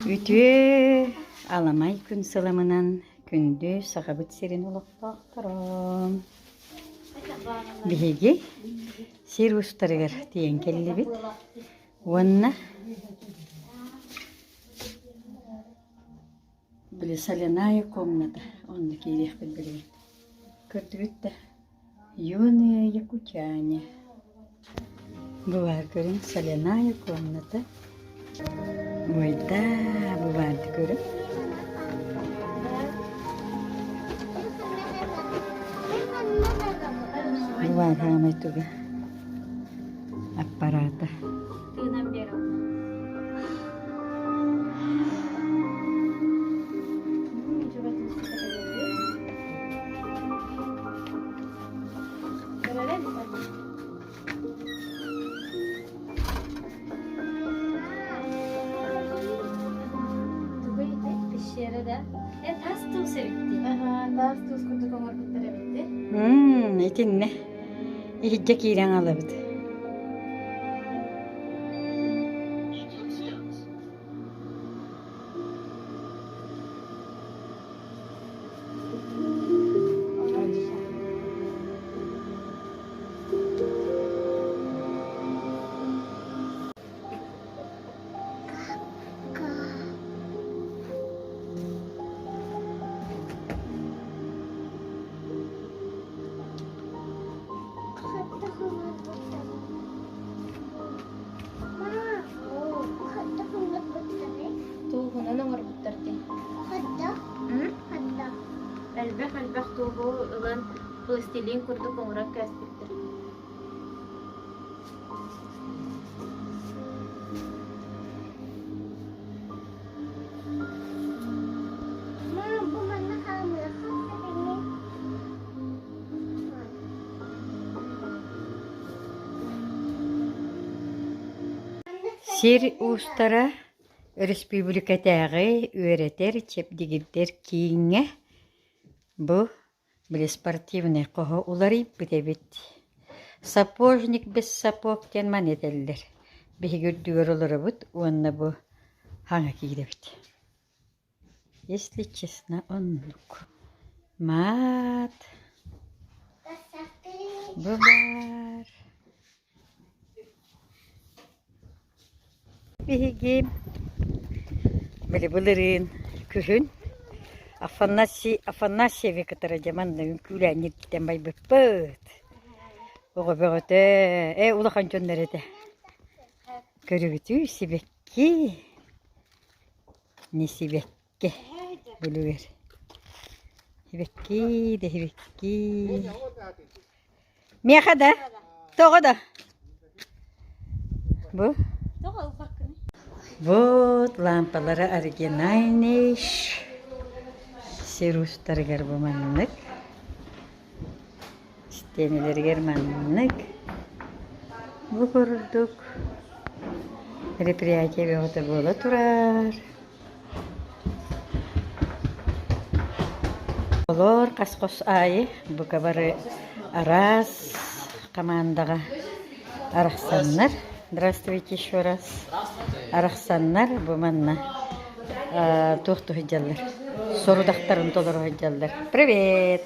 Ütüe alamay gün salamынан күндү сағабыт серин олоқтоқтырым. Биһиги сир устарыгар тиен келлибит. Уанна били соляная комната. Онна кирех билбелин. Көрдүбүт юные якутяне. Бывар көрүн соляная комната. Ойда быварды көрүн. Бывар хамайтуга аппарата. Etinne. İhicce kiren alabıdı. Әлбәқ туғы ылан пластилин күрді қоңырак кәспектір. Сир устара республикатағы өретер чепдигиддер киңе бу били спортивный қоғы улары бітебет. Сапожник без сапог тен манетелдер. Бихи көрдүгөр олары бұд, онна бу хаңа кигдебет. Если честно, оннук. Мат. Бубар. Бихиги били бұлырын күхін. Афанасьеве, который деманный кулянит тембай беппет. Ого беготе, улахан жоннерете. Көрүгүтү сибекки. Не сибекке. Булуер. Сибекки, де сибекки. Мехада, тогода. Бу? Вот лампалары оригинальный. Сирустаргар буманнык, стенелергер маннык. Бу көрдүк. Мероприятие бөгөтө боло турар. Олор каскос айы бу кабары арас командага араксаннар. Здравствуйте еще раз. Араксаннар бу манна тухту хыжаллар. Сорудақтарын толыру хыжалдар. Привет!